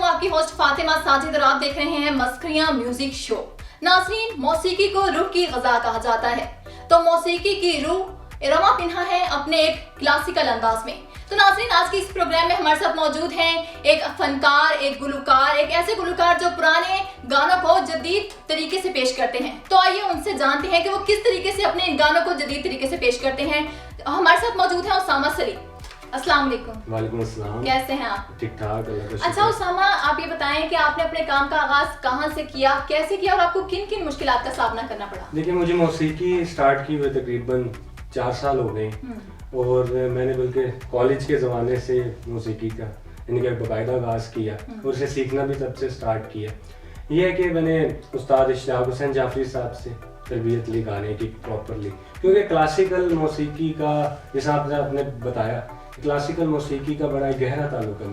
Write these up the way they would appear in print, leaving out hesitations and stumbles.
आपकी होस्ट फातिमा साजिद और आप देख रहे हैं मस्खरियां म्यूजिक शो। नाज़रीन, मौसीकी को रूह की ग़िज़ा कहा जाता है, तो मौसीकी की रूह रमा पिन्हा है अपने एक क्लासिकल अंदाज में। तो नाज़रीन, आज की इस प्रोग्राम में हमारे साथ मौजूद हैं एक फनकार, एक गुलकार, एक ऐसे गुलकार जो पुराने गानों को जदीद तरीके से पेश करते हैं। तो आइए उनसे जानते हैं कि वो किस तरीके से अपने गानों को जदीद तरीके से पेश करते हैं। हमारे साथ मौजूद है उसामा सलीम। अस्सलाम वालेकुम। वालेकुम अस्सलाम। कैसे हैं आप? ठीक ठाक, अल्लाह का शुक्र। अच्छा उसामा, आप ये बताएं कि आपने अपने काम का आगाज कहाँ से किया, कैसे किया और आपको किन किन मुश्किलात का सामना करना पड़ा? देखिए, मुझे मौसीकी स्टार्ट की हुए तकरीबन 4 साल हो गए और मैंने बल्कि कॉलेज के ज़माने से मौसीकी का यानी कि बाकायदा आगाज़ किया और उसे सीखना भी तब से स्टार्ट किया। ये है कि मैंने उस्ताद इश्तियाक हुसैन जाफरी साहब से तरबियत ली गाने की प्रॉपरली, क्योंकि क्लासिकल मौसीकी का, जैसा आपने बताया, क्लासिकल मौसीकी का बड़ा गहरा ताल्लुक है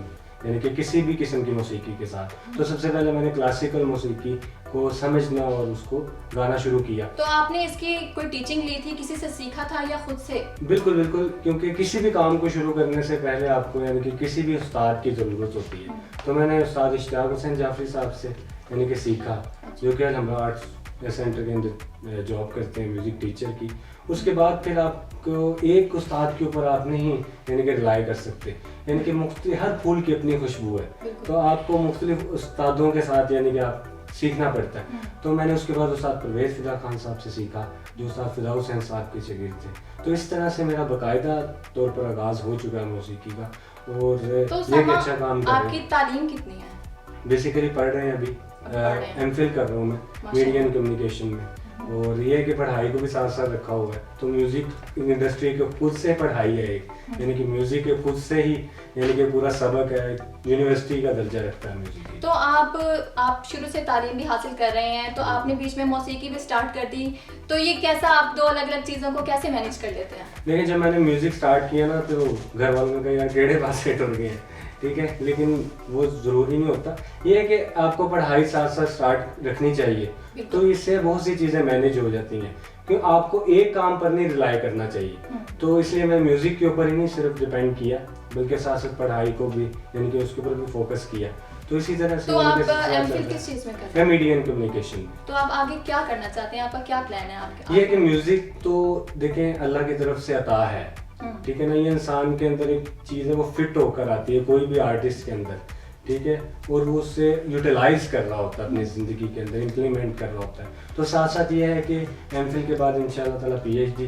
यानी कि किसी भी किस्म की मौसीकी के साथ। तो सबसे पहले मैंने क्लासिकल मौसीकी को समझना और उसको गाना शुरू किया। तो आपने इसकी कोई टीचिंग ली थी, किसी से सीखा था या खुद से? बिल्कुल बिल्कुल, क्योंकि किसी भी काम को शुरू करने से पहले आपको यानी कि किसी भी उस्ताद की ज़रूरत होती है। तो मैंने उस्ताद इश्तियाक हुसैन जाफरी साहब से यानी कि सीखा, जो कि हम आर्ट्स सेंटर के अंदर जॉब करते हैं म्यूज़िक टीचर की। उसके बाद फिर आपको एक उस्ताद के ऊपर आप नहीं यानी कि रिलाई कर सकते, यानी कि हर फूल की अपनी खुशबू है, तो आपको मुख्तलिफ उस्तादों के साथ यानी कि आप सीखना पड़ता है। तो मैंने उसके बाद उस्ताद परवेज़ फ़िदा खान साहब से सीखा, जो उस्ताद फ़िदा हुसैन साहब के शागिर्द थे। तो इस तरह से मेरा बाकायदा तौर पर आगाज़ हो चुका है मौसीकी का और तो एक अच्छा काम कर रहे हैं। आपकी तालीम कितनी है? बेसिकली पढ़ रहे हैं अभी, एमफिल कर रहा हूँ मैं मीडिया एंड कम्युनिकेशन में, और ये है कि पढ़ाई को भी साथ साथ रखा हुआ है। तो म्यूज़िक इंडस्ट्री के खुद से पढ़ाई है एक, यानी कि म्यूज़िक के खुद से ही यानी कि पूरा सबक है, यूनिवर्सिटी का दर्जा रखता है म्यूज़िक। तो आप शुरू से तालीम भी हासिल कर रहे हैं, तो आपने बीच में मौसीकी भी स्टार्ट कर दी, तो ये कैसा, आप दो अलग अलग चीज़ों को कैसे मैनेज कर लेते हैं? देखिए, जब मैंने म्यूज़िक स्टार्ट किया ना, तो घर वालों ने कहा यार टेढ़े पास से टुट गए हैं, ठीक है, लेकिन वो ज़रूरी नहीं होता। ये है कि आपको पढ़ाई साथ साथ स्टार्ट रखनी चाहिए, तो इससे बहुत सी चीज़ें मैनेज हो जाती हैं, क्योंकि आपको एक काम पर नहीं रिलाई करना चाहिए। तो इसलिए मैं म्यूज़िक के ऊपर ही नहीं सिर्फ डिपेंड किया, बल्कि साथ साथ पढ़ाई को भी यानी कि उसके ऊपर भी फोकस किया। तो इसी तरह से तो आप एमफिल किस चीज़ में कर रहे हैं? मैं मीडिया एंड कम्युनिकेशन में। तो आप आगे क्या करना चाहते हैं, आपका क्या प्लान है आपके? ये कि म्यूज़िक तो देखें अल्लाह की तरफ से अता है, ठीक है ना, ये इंसान के अंदर एक चीज़ है, वो फिट होकर आती है कोई भी आर्टिस्ट के अंदर, ठीक है, और वो उससे यूटिलाइज कर रहा होता है अपनी ज़िंदगी के अंदर, इम्प्लीमेंट कर रहा होता है। तो साथ साथ ये है कि एमफिल के बाद इंशाल्लाह ताला पीएचडी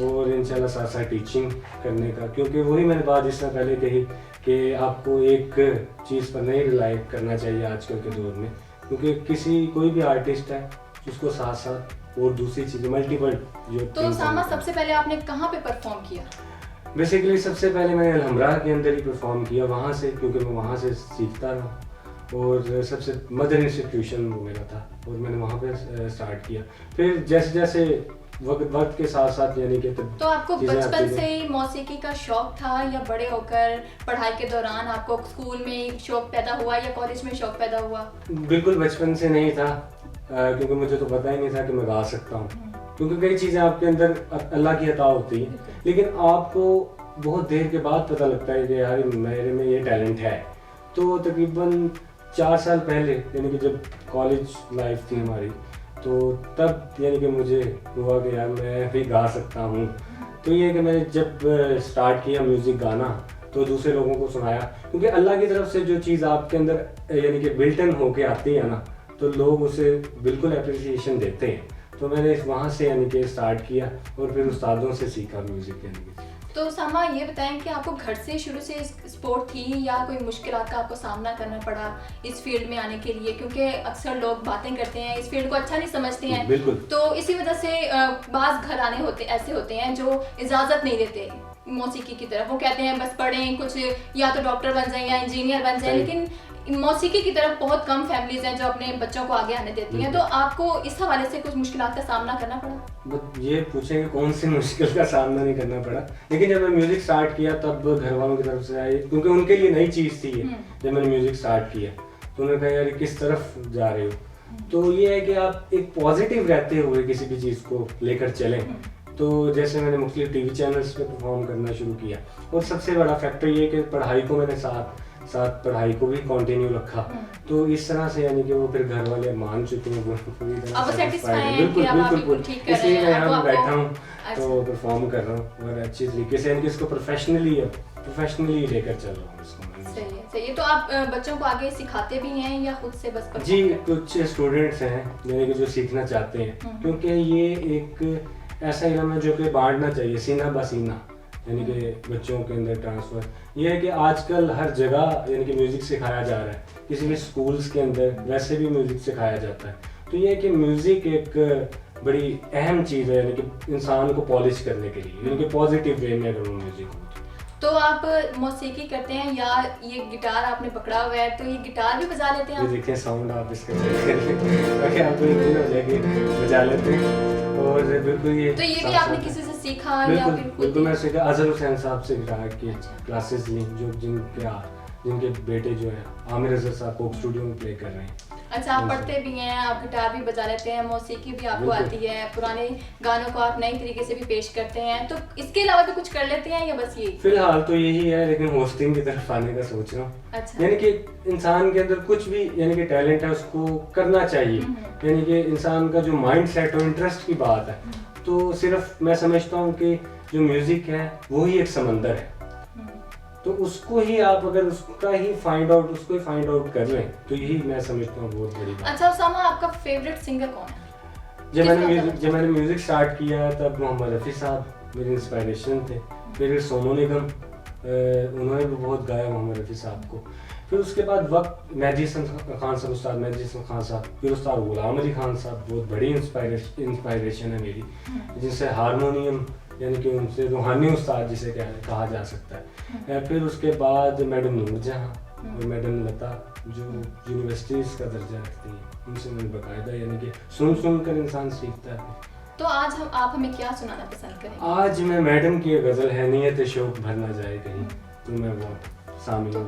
और इंशाल्लाह साथ साथ टीचिंग करने का, क्योंकि वही मैंने बात इससे पहले कही कि आपको एक चीज़ पर नहीं रिलाई करना चाहिए आजकल के दौर में, क्योंकि कोई भी आर्टिस्ट है उसको साथ साथ और दूसरी चीज़ें मल्टीपल जो। तो सामा, सबसे पहले आपने कहाँ पे परफॉर्म किया? बेसिकली सबसे पहले मैंने अलहमरा के अंदर ही परफॉर्म किया, वहाँ से, क्योंकि मैं वहाँ से सीखता रहा और सबसे मदर इंस्टीट्यूशन वो मेरा था और मैंने वहाँ पे स्टार्ट किया। फिर जैसे जैसे वक्त के साथ साथ यानी कि तो आपको बचपन से ही मौसीकी का शौक था या बड़े होकर पढ़ाई के दौरान आपको स्कूल में शौक पैदा हुआ या कॉलेज में शौक पैदा हुआ? बिल्कुल बचपन से नहीं था, क्योंकि मुझे तो पता ही नहीं था कि मैं गा सकता हूँ, क्योंकि कई चीज़ें आपके अंदर अल्लाह की अता होती है, लेकिन आपको बहुत देर के बाद पता लगता है कि यार मेरे में ये टैलेंट है। तो तकरीबन 4 साल पहले यानी कि जब कॉलेज लाइफ थी हमारी, तो तब यानी कि मुझे हुआ कि यार मैं भी गा सकता हूँ। तो ये कि मैंने जब स्टार्ट किया म्यूज़िक गाना, तो दूसरे लोगों को सुनाया, क्योंकि अल्लाह की तरफ से जो चीज़ आपके अंदर यानी कि बिल्टन होके आती है ना, तो लोग उसे बिल्कुल अप्रिसिएशन देते हैं। तो मैंने वहाँ से यानी कि स्टार्ट किया और फिर उस्तादों से सीखा म्यूज़िक यानी कि। तो सामा, ये बताएं कि आपको घर से शुरू से स्पोर्ट थी या कोई मुश्किलात का आपको सामना करना पड़ा इस फील्ड में आने के लिए? क्योंकि अक्सर लोग बातें करते हैं, इस फील्ड को अच्छा नहीं समझते हैं, बिल्कुल, तो इसी वजह से बाज़ घराने ऐसे होते हैं जो इजाज़त नहीं देते मौसीकी की तरफ। वो कहते हैं बस पढ़ें कुछ, या तो डॉक्टर बन जाएं या इंजीनियर बन जाएं, लेकिन मौसीकी की तरफ बहुत कम फैमिलीज हैं जो अपने बच्चों को आगे आने देती हैं। तो आपको इस हवाले से कुछ मुश्किलात का सामना करना पड़ा? ये पूछेंगे कौन सी मुश्किल का सामना नहीं करना पड़ा, लेकिन जब मैं म्यूज़िक स्टार्ट किया तब घर वालों की तरफ से आई, क्योंकि उनके लिए नई चीज़ थी ये। जब मैंने म्यूज़िक स्टार्ट किया तो उन्होंने कहा यार किस तरफ जा रहे हो, तो ये है कि आप एक पॉजिटिव रहते हुए किसी भी चीज़ को लेकर चलें। तो जैसे मैंने मुख्तलिफ टीवी चैनल्स पे परफॉर्म करना शुरू किया, और सबसे बड़ा फैक्टर ये कि पढ़ाई को मैंने साथ पढ़ाई को भी कंटिन्यू रखा। तो इस तरह से यानी कि वो फिर घर वाले मान चुके हैं, पूरी तरह अब satisfied हैं बिल्कुल कि अब आप बिल्कुल बिल्कुल ठीक कर रहे इसलिए हैं, मैं अब यहाँ आपको- बैठा हूँ अच्छा। तो परफॉर्म कर रहा हूँ और अच्छी तरीके से यानी कि इसको प्रोफेशनली लेकर चल रहा हूँ इसको मैं। सही है। तो आप बच्चों को आगे सिखाते भी हैं या खुद से बस जी, कुछ स्टूडेंट्स हैं यानी कि जो सीखना चाहते हैं, क्योंकि ये एक ऐसा इल्म है जो कि बांटना चाहिए सीना बसीना, यानी कि बच्चों के अंदर ट्रांसफ़र। ये है कि आजकल हर जगह यानी कि म्यूज़िक सिखाया जा रहा है, किसी भी स्कूल्स के अंदर वैसे भी म्यूज़िक सिखाया जाता है। तो ये है कि म्यूज़िक एक बड़ी अहम चीज़ है यानी कि इंसान को पॉलिश करने के लिए, यानी कि पॉजिटिव वे में अगर वो म्यूज़िक हो तो आप मौसीकी करते हैं या ये गिटार आपने पकड़ा हुआ है, तो ये गिटार भी बजा लेते हैं ये आप? देखिए साउंड आप इसका चेक करिए ताकि आपको यकीन हो जाए कि बजा लेते हैं। और बिल्कुल ये तो ये भी साथ-साथ आपने है। किसी से सीखा या बिल्कुल फिर खुद बिल्कुल ही? मैं सीखा अजहर हुसैन साहब से गिटार की अच्छा। क्लासेस ली, जो जिनके बेटे जो है आमिर अजहर साहब कोक स्टूडियो में प्ले कर रहे हैं। अच्छा, आप पढ़ते भी हैं, आप गिटार भी बजा लेते हैं, मौसीकी भी आपको बिल्कुल। आती है, पुराने गानों को आप नई तरीके से भी पेश करते हैं, तो इसके अलावा भी कुछ कर लेते हैं या बस यही? फिलहाल तो यही है, लेकिन होस्टिंग की तरफ आने का सोच रहा हूँ। अच्छा। यानी कि इंसान के अंदर कुछ भी यानी कि टैलेंट है उसको करना चाहिए, यानी कि इंसान का जो माइंड सेट हो, इंटरेस्ट की बात है। तो सिर्फ मैं समझता हूँ कि जो म्यूजिक है वो ही एक समंदर है, तो उसको ही आप अगर उसको ही फाइंड आउट कर लें तो यही मैं समझता हूँ बहुत बड़ी बात। अच्छा उसामा, आपका फेवरेट सिंगर कौन है? जब मैंने म्यूजिक स्टार्ट किया तब मोहम्मद रफ़ी साहब मेरे इंस्पिरेशन थे, फिर सोनू निगम, उन्होंने भी बहुत गाया मोहम्मद रफ़ी साहब को। फिर उसके बाद वक्त मेहदी हसन खान साहब, उस्ताद मेहदी हसन खान साहब, फिर उस्ताद गुलाम अली खान साहब बहुत बड़ी इंस्पायरेशन है मेरी, जिनसे हारमोनियम यानी कि उनसे रूहानी उस्ताद जिसे कहा जा सकता है। फिर उसके बाद मैडम नूरजहां और मैडम लता जो यूनिवर्सिटीज़ का दर्जा रखती हैं, उनसे मैंने बाकायदा यानी कि सुन कर इंसान सीखता है। तो आज आप हमें क्या सुनाना पसंद करेंगे? आज मैं मैडम की गज़ल है नियत शौक भर ना जाए कहीं, तो मैं वो शामिल हूँ।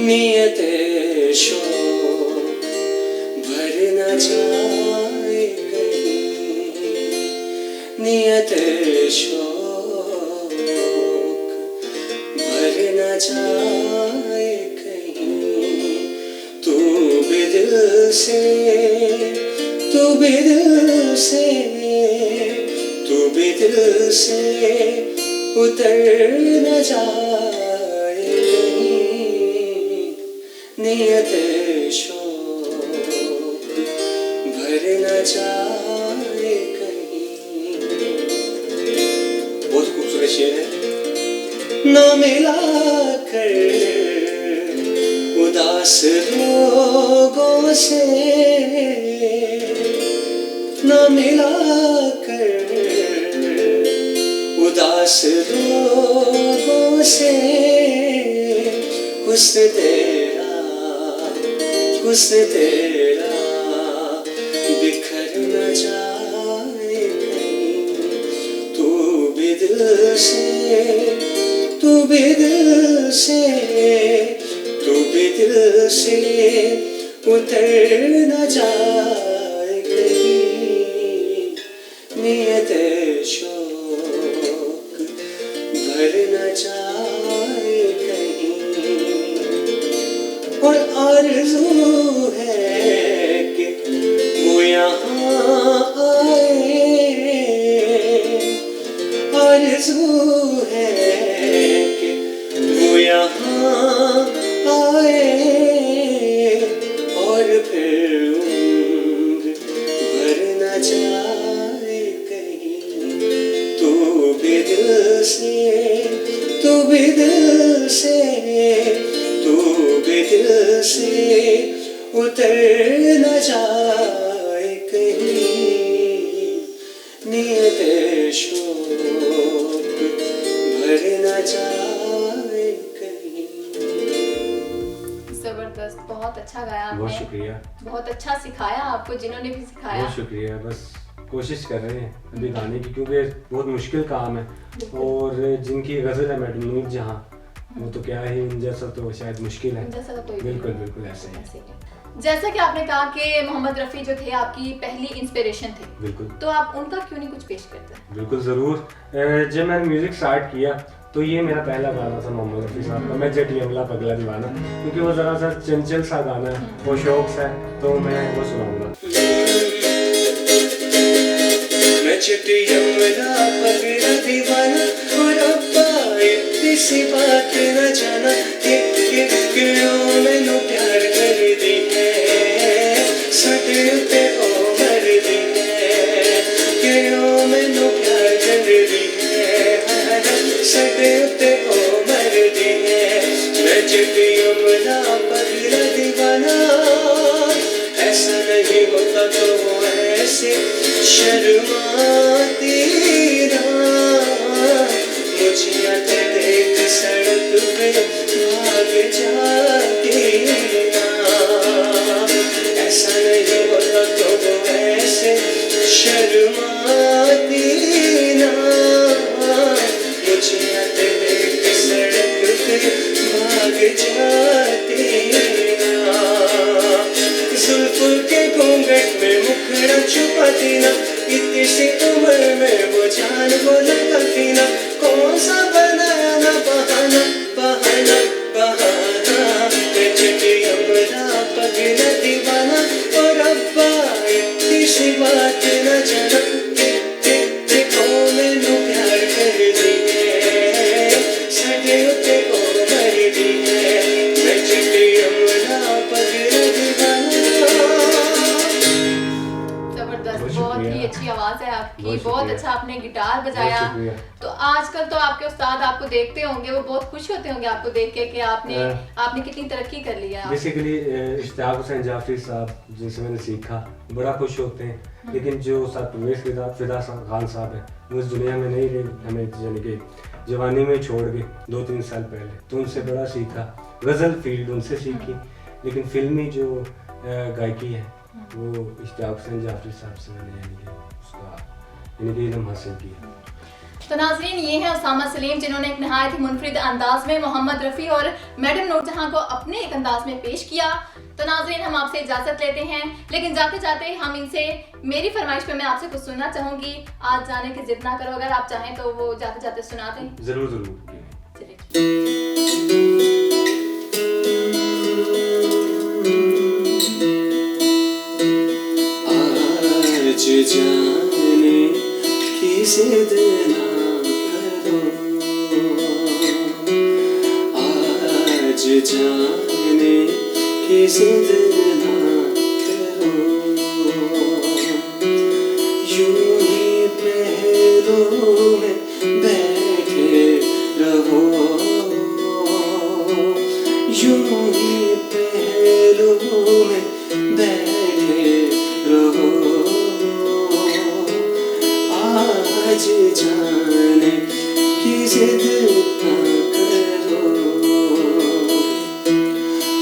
नियत शौक भर न जाए कहीं, नियत शौक भर न जाए कहीं। तू बेदिल से उतर न जाए कहीं, नियत शौक भर न जाए कहीं। बहुत खूबसूरत शेर है। न मिला कर उदास लोगों से, न मिला कर उदास लोगों से, हुस्न तेरा बिखर न जाए कहीं। तू बेदिल से उतर न जाए कहीं, नियत शौक भर न जाए कहीं। और आरज़ू है कि वो यहाँ आए, आरज़ू है कि वो यहाँ आए, और फिर उम्र भर न जाए कहीं। तू बेदिल से उतर न जाए कहीं, नियत शौक भर न जाए कहीं। जबरदस्त, बहुत अच्छा गाया आपने। बहुत शुक्रिया। बहुत अच्छा सिखाया आपको जिन्होंने भी सिखाया। बहुत शुक्रिया। बस कोशिश कर रहे हैं अभी गाने की, क्योंकि बहुत मुश्किल काम है। और जिनकी गज़ल है मैडम नूर जहाँ, वो तो क्या ही, उन जैसा तो शायद मुश्किल है। बिल्कुल बिल्कुल ऐसे ही। जैसा कि आपने कहा कि मोहम्मद रफ़ी जो थे आपकी पहली इंस्पिरेशन थे, बिल्कुल, तो आप उनका क्यों नहीं कुछ पेश करते हैं? बिल्कुल ज़रूर। जब मैंने म्यूज़िक स्टार्ट किया तो ये मेरा पहला गाना था मोहम्मद रफ़ी साहब का, मैं जटी अमला पगला दीवाना, क्योंकि वो ज़रा सा चंचल सा गाना है, वो शौक सा है, तो मैं वो सुनाऊंगा। मैं जटी अमला पगला दीवाना और अब्बा इतनी सी बात न जाना कि मैनू प्यार कर दी है, सटे उत्ते ओ मर दी है, कि मैनू प्यार कर दी है, सटे उत्ते ओ मर दी है। मैं जटी अमला पगला दीवाना, ऐसा नहीं होता तो वो ऐसे शर्माती ना, मुझे आते देख सड़क पे भाग जाती ना, ऐसा नहीं होता तो वो ऐसे शर्माती ना, मुझे आते देख सड़क पे भाग जाती ना, जुल्फों के घूंघट में मुखड़ा छुपाती ना, इतनी सी उम्र में वो जान वो लगाती ना, कौन सा बनाया ना बहाना बहाना बहाना। मैं जटी अमला पगला दीवाना और अब्बा इतनी सी बात न जाना कि ओ मैनू प्यार कर दी है, सटे उत्ते ओ मर दी है। मैं जटी अमला पगला दीवाना। बहुत ही अच्छी आवाज है आपकी, बहुत अच्छा आपने गिटार बजाया। तो आजकल तो आपके उस्ताद आपको देखते होंगे, वो बहुत खुश होते होंगे आपको देख के कि आपने कितनी तरक्की कर ली है। बेसिकली इश्तियाक हुसैन जाफरी साहब जिनसे मैंने सीखा बड़ा खुश होते हैं, लेकिन जो साहब परवेज़ फिदा खान साहब है वो इस दुनिया में नहीं रहे, हमें यानी कि जवानी में छोड़ के 2-3 साल पहले, तो उनसे बड़ा सीखा, गज़ल फील्ड उनसे सीखी, लेकिन फिल्मी जो गायकी है वो इश्तियाक हुसैन जाफरी साहब से मैंने यानी कि इल्म हासिल किया। तो नाज़रीन, ये है उसामा सलीम, जिन्होंने एक नहायत ही मुनफरिद अंदाज में मोहम्मद रफ़ी और मैडम नूरजहां को अपने एक अंदाज में पेश किया। तो नाज़रीन, हम आपसे इजाज़त लेते हैं, लेकिन जाते जाते हम इनसे मेरी फरमाइश पे मैं आपसे कुछ सुनना चाहूँगी। आज जाने की जिद ना करो, अगर आप चाहें तो वो जाते जाते सुना दें। ज़रूर ज़रूर। आज जाने की जिद ना करो, आज जाने की जिद ना करो, यूं ही पहलों में बैठे रहो, यूं ही पहलों में बैठे रहो, आज जाने की जिद ना करो,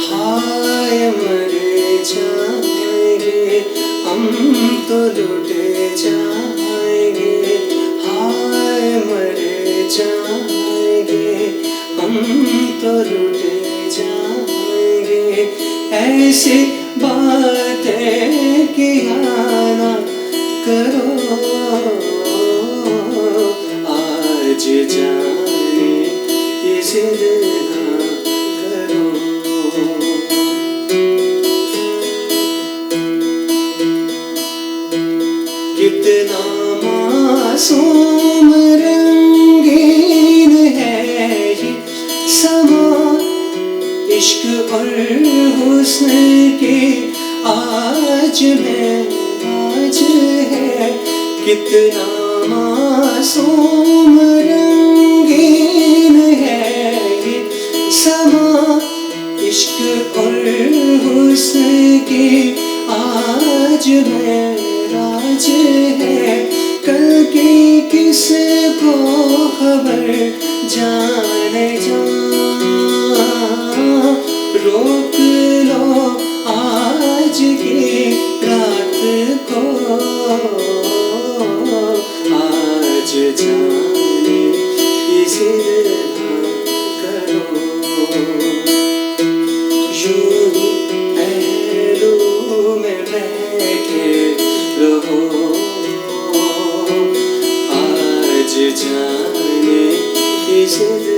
हाय मरे जाएंगे हम तो लुटे जाएंगे, हाय मरे जाएंगे हम तो लुटे जाएंगे, ऐसी बातें किया ना करो, आज जाने की जिद ना करो। कितना मासूम रंगीन है ये समा, इश्क और हुस्न की आज में आज है, कितना मासूम रंगीन है ये समा, इश्क और हुस्न की आज में राज है, कल की किसको खबर जाने जा, रोक लो आज की रात को, जाने कि जिद